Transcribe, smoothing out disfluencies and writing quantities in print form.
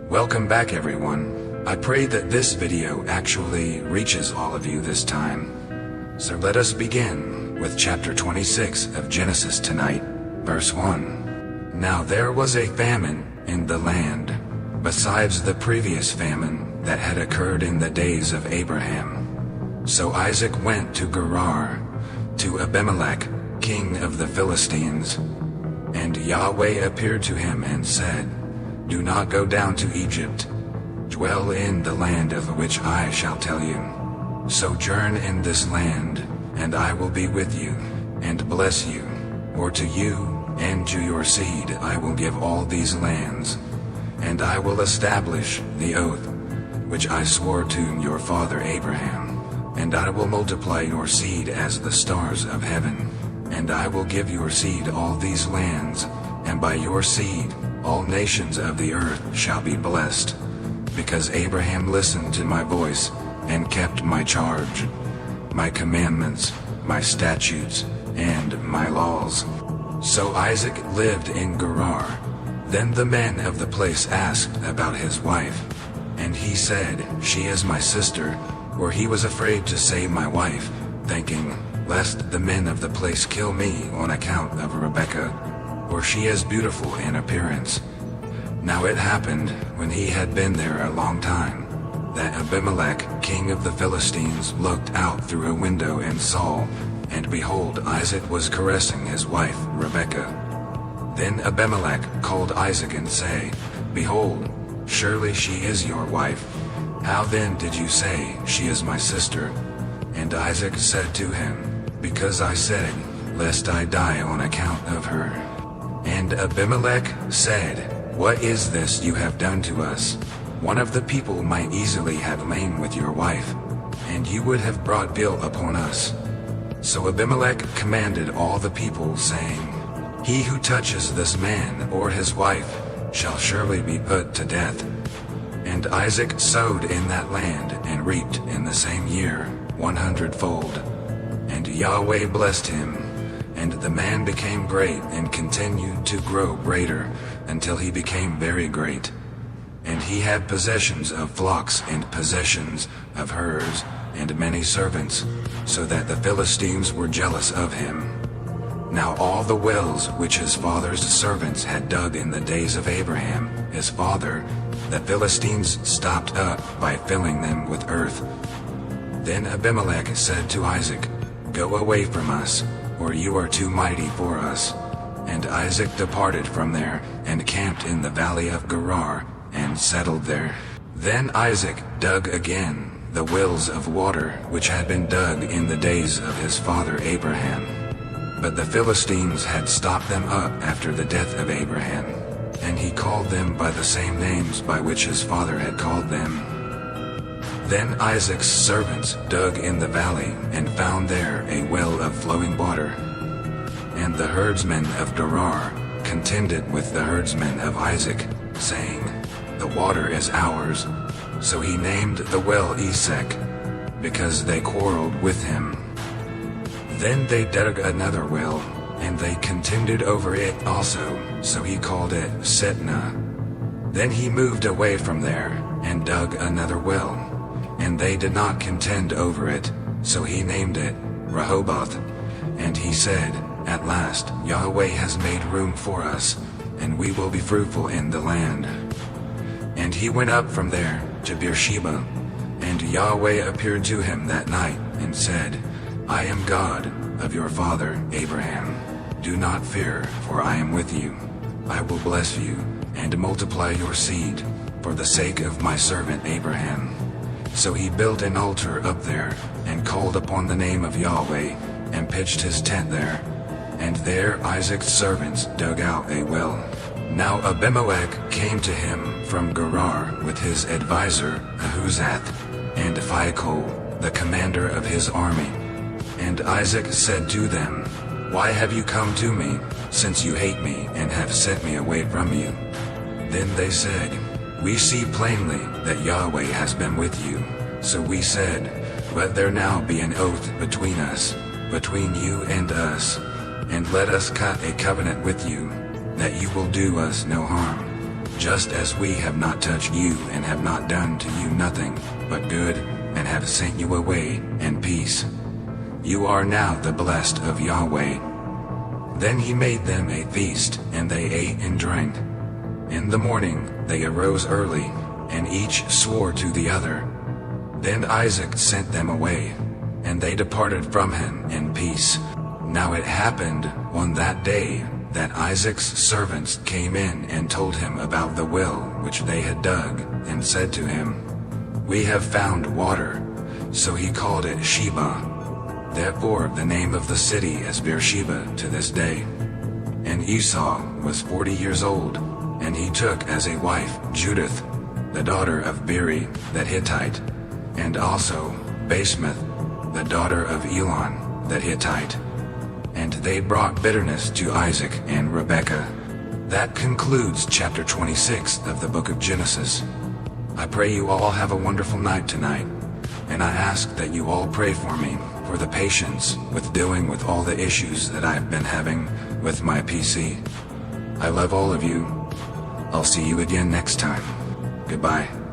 Welcome back everyone. I pray that this video actually reaches all of you this time. So let us begin with chapter 26 of Genesis tonight, verse 1. Now there was a famine in the land, besides the previous famine that had occurred in the days of Abraham. So Isaac went to Gerar, to Abimelech, king of the Philistines. And Yahweh appeared to him and said, Do not go down to Egypt. Dwell in the land of which I shall tell you. Sojourn in this land, and I will be with you, and bless you. For to you and to your seed I will give all these lands, and I will establish the oath which I swore to your father Abraham. And I will multiply your seed as the stars of heaven. And I will give your seed all these lands, and by your seed all nations of the earth shall be blessed, because Abraham listened to my voice, and kept my charge, my commandments, my statutes, and my laws. So Isaac lived in Gerar. Then the men of the place asked about his wife, and he said, She is my sister, for he was afraid to say my wife, thinking, lest the men of the place kill me on account of Rebekah, for she is beautiful in appearance. Now it happened, when he had been there a long time, that Abimelech, king of the Philistines, looked out through a window and saw, and behold, Isaac was caressing his wife Rebekah. Then Abimelech called Isaac and said, Behold, surely she is your wife. How then did you say, She is my sister? And Isaac said to him, Because I said, lest I die on account of her. And Abimelech said, What is this you have done to us? One of the people might easily have lain with your wife, and you would have brought ill upon us. So Abimelech commanded all the people, saying, He who touches this man or his wife shall surely be put to death. And Isaac sowed in that land and reaped in the same year 100-fold. And Yahweh blessed him, and the man became great and continued to grow greater until he became very great. And he had possessions of flocks and possessions of herds and many servants, so that the Philistines were jealous of him. Now all the wells which his father's servants had dug in the days of Abraham, his father, the Philistines stopped up by filling them with earth. Then Abimelech said to Isaac, Go away from us, for you are too mighty for us. And Isaac departed from there, and camped in the valley of Gerar, and settled there. Then Isaac dug again the wells of water which had been dug in the days of his father Abraham. But the Philistines had stopped them up after the death of Abraham, and he called them by the same names by which his father had called them. Then Isaac's servants dug in the valley, and found there a well of flowing water. And the herdsmen of Gerar contended with the herdsmen of Isaac, saying, The water is ours. So he named the well Esek, because they quarreled with him. Then they dug another well, and they contended over it also, so he called it Setnah. Then he moved away from there, and dug another well, and they did not contend over it, so he named it Rehoboth. And he said, At last Yahweh has made room for us, and we will be fruitful in the land. And he went up from there to Beersheba, and Yahweh appeared to him that night, and said, I am God of your father Abraham. Do not fear, for I am with you. I will bless you, and multiply your seed, for the sake of my servant Abraham. So he built an altar up there, and called upon the name of Yahweh, and pitched his tent there. And there Isaac's servants dug out a well. Now Abimelech came to him from Gerar with his advisor Ahuzath, and Phicol, the commander of his army. And Isaac said to them, Why have you come to me, since you hate me, and have sent me away from you? Then they said, We see plainly that Yahweh has been with you. So we said, Let there now be an oath between us, between you and us, and let us cut a covenant with you, that you will do us no harm. just as we have not touched you and have not done to you nothing but good, and have sent you away in peace. You are now the blessed of Yahweh. Then he made them a feast, and they ate and drank. In the morning they arose early, and each swore to the other. Then Isaac sent them away, and they departed from him in peace. Now it happened on that day that Isaac's servants came in and told him about the well which they had dug, and said to him, We have found water. So he called it Sheba. Therefore the name of the city is Beersheba to this day. And Esau was 40 years old, and he took as a wife Judith, the daughter of Beeri the Hittite, and also Basemath, the daughter of Elon the Hittite. And they brought bitterness to Isaac and Rebekah. That concludes chapter 26 of the book of Genesis. I pray you all have a wonderful night tonight, and I ask that you all pray for me for the patience with dealing with all the issues that I've been having with my PC. I love all of you. I'll see you again next time. Goodbye.